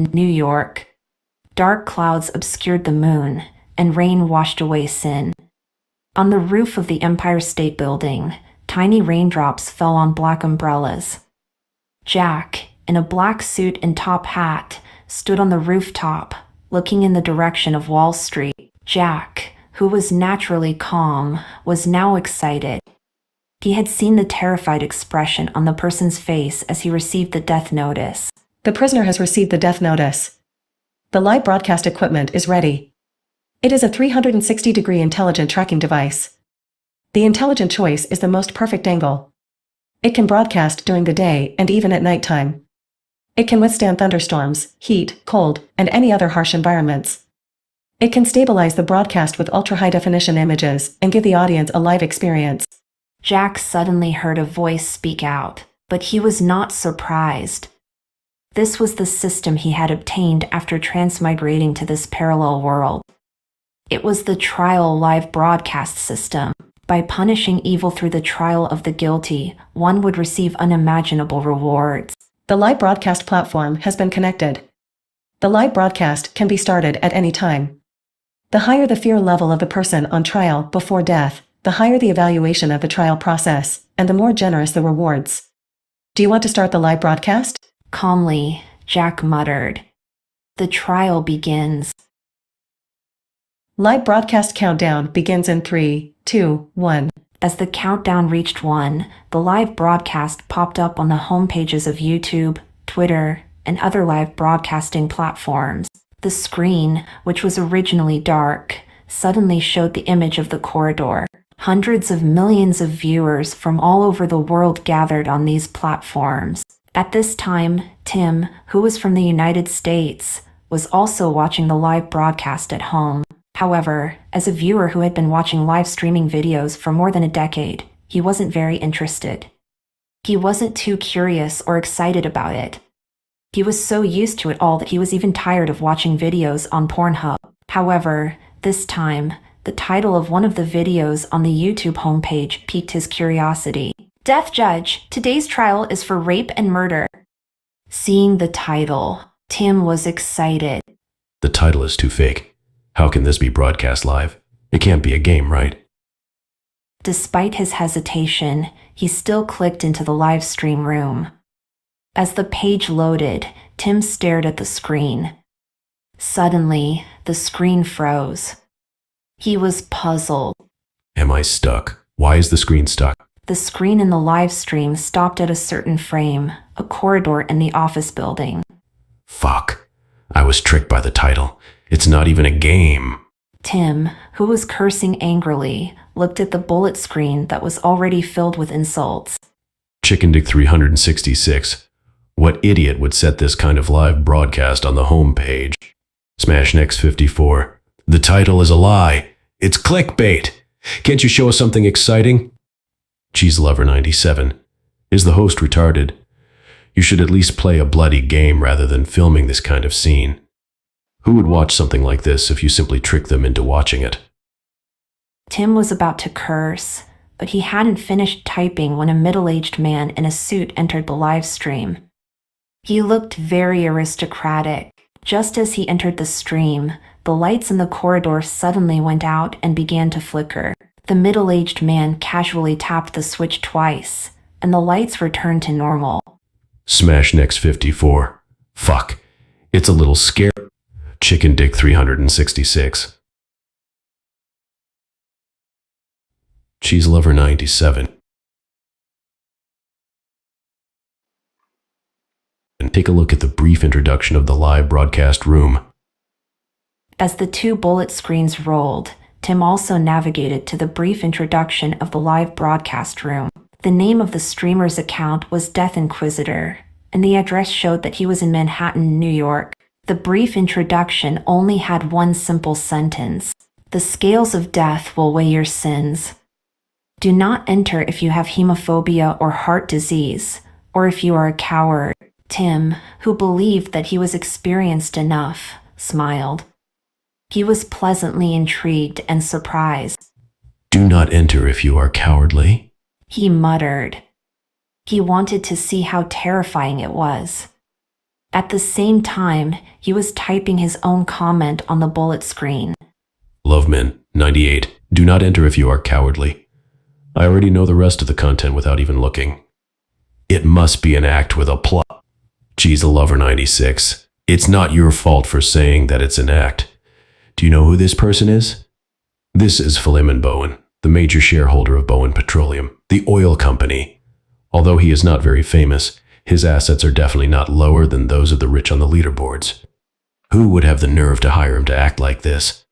New York. Dark clouds obscured the moon, and rain washed away sin. On the roof of the Empire State Building, tiny raindrops fell on black umbrellas. Jack, in a black suit and top hat, stood on the rooftop, looking in the direction of Wall Street. Jack, who was naturally calm, was now excited. He had seen the terrified expression on the person's face as he received the death notice. The prisoner has received the death notice. The live broadcast equipment is ready. It is a 360-degree intelligent tracking device. The intelligent choice is the most perfect angle. It can broadcast during the day and even at nighttime. It can withstand thunderstorms, heat, cold, and any other harsh environments. It can stabilize the broadcast with ultra-high-definition images and give the audience a live experience. Jack suddenly heard a voice speak out, but he was not surprised. This was the system he had obtained after transmigrating to this parallel world. It was the trial live broadcast system. By punishing evil through the trial of the guilty, one would receive unimaginable rewards. The live broadcast platform has been connected. The live broadcast can be started at any time. The higher the fear level of the person on trial before death, the higher the evaluation of the trial process, and the more generous the rewards. Do you want to start the live broadcast? Calmly, Jack muttered. The trial begins. Live broadcast countdown begins in 3, 2, 1. As the countdown reached 1, the live broadcast popped up on the homepages of YouTube, Twitter, and other live broadcasting platforms. The screen, which was originally dark, suddenly showed the image of the corridor. Hundreds of millions of viewers from all over the world gathered on these platforms. At this time, Tim, who was from the United States, was also watching the live broadcast at home. However, as a viewer who had been watching live streaming videos for more than a decade, he wasn't very interested. He wasn't too curious or excited about it. He was so used to it all that he was even tired of watching videos on Pornhub. However, this time, the title of one of the videos on the YouTube homepage piqued his curiosity. Death Judge, today's trial is for rape and murder. Seeing the title, Tim was excited. The title is too fake. How can this be broadcast live? It can't be a game, right? Despite his hesitation, he still clicked into the live stream room. As the page loaded, Tim stared at the screen. Suddenly, the screen froze. He was puzzled. Am I stuck? Why is the screen stuck? The screen in the live stream stopped at a certain frame, a corridor in the office building. Fuck. I was tricked by the title. It's not even a game. Tim, who was cursing angrily, looked at the bullet screen that was already filled with insults. Chicken Dick 366. What idiot would set this kind of live broadcast on the home page? Smash Next 54. The title is a lie. It's clickbait. Can't you show us something exciting? Cheese Lover 97. Is the host retarded? You should at least play a bloody game rather than filming this kind of scene. Who would watch something like this if you simply tricked them into watching it? Tim was about to curse, but he hadn't finished typing when a middle-aged man in a suit entered the live stream. He looked very aristocratic. Just as he entered the stream, the lights in the corridor suddenly went out and began to flicker. The middle-aged man casually tapped the switch twice, and the lights returned to normal. Smash Next 54. Fuck. It's a little scary. Chicken Dick 366. Cheese Lover 97. And take a look at the brief introduction of the live broadcast room. As the two bullet screens rolled, Tim also navigated to the brief introduction of the live broadcast room. The name of the streamer's account was Death Inquisitor, and the address showed that he was in Manhattan, New York. The brief introduction only had one simple sentence. The scales of death will weigh your sins. Do not enter if you have hemophobia or heart disease, or if you are a coward. Tim, who believed that he was experienced enough, smiled. He was pleasantly intrigued and surprised. Do not enter if you are cowardly, he muttered. He wanted to see how terrifying it was. At the same time, he was typing his own comment on the bullet screen. Loveman, 98. Do not enter if you are cowardly. I already know the rest of the content without even looking. It must be an act with a plot. Geez, a lover 96. It's not your fault for saying that it's an act. Do you know who this person is? This is Philemon Bowen, the major shareholder of Bowen Petroleum, the oil company. Although he is not very famous, his assets are definitely not lower than those of the rich on the leaderboards. Who would have the nerve to hire him to act like this?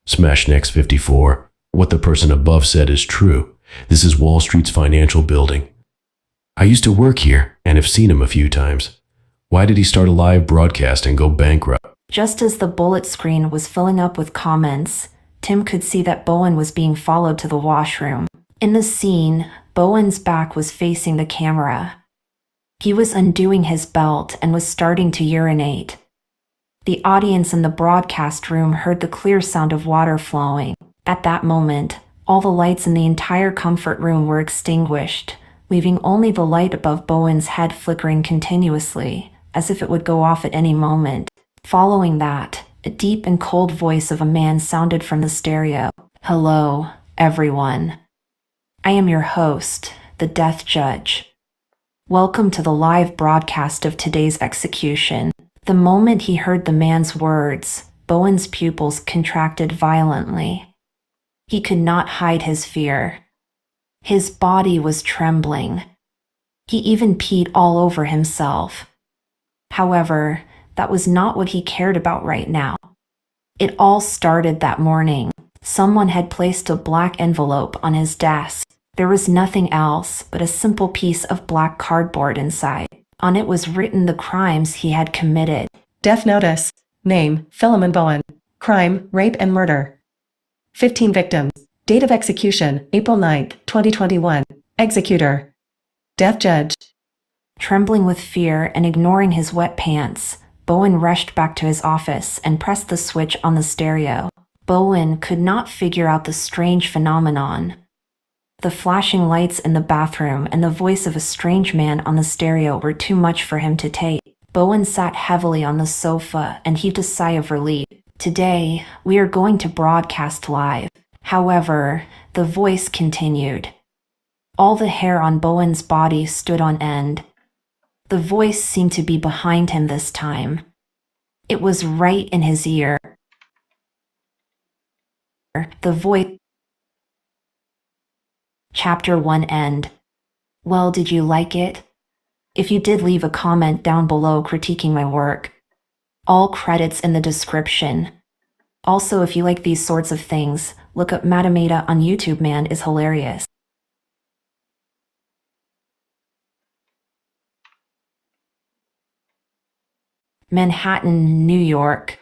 Smash Next 54. What the person above said is true. This is Wall Street's financial building. I used to work here and have seen him a few times. Why did he start a live broadcast and go bankrupt? Just as the bullet screen was filling up with comments, Tim could see that Bowen was being followed to the washroom. In the scene, Bowen's back was facing the camera. He was undoing his belt and was starting to urinate. The audience in the broadcast room heard the clear sound of water flowing. At that moment, all the lights in the entire comfort room were extinguished, leaving only the light above Bowen's head flickering continuously, as if it would go off at any moment. Following that, a deep and cold voice of a man sounded from the stereo. Hello, everyone. I am your host, the Death Judge. Welcome to the live broadcast of today's execution. The moment he heard the man's words, Bowen's pupils contracted violently. He could not hide his fear. His body was trembling. He even peed all over himself. However, that was not what he cared about right now. It all started that morning. Someone had placed a black envelope on his desk. There was nothing else but a simple piece of black cardboard inside. On it was written the crimes he had committed. Death notice. Name, Philemon Bowen. Crime, rape and murder. 15 victims. Date of execution, April 9th, 2021. Executor. Death Judge. Trembling with fear and ignoring his wet pants, Bowen rushed back to his office and pressed the switch on the stereo. Bowen could not figure out the strange phenomenon. The flashing lights in the bathroom and the voice of a strange man on the stereo were too much for him to take. Bowen sat heavily on the sofa and heaved a sigh of relief. Today, we are going to broadcast live. However, the voice continued. All the hair on Bowen's body stood on end. The voice seemed to be behind him this time. It was right in his ear. The voice. Chapter 1 end. Well, did you like it? If you did, leave a comment down below critiquing my work. All credits in the description. Also, if you like these sorts of things, look up Madam Ada on YouTube, man, is hilarious. Manhattan, New York.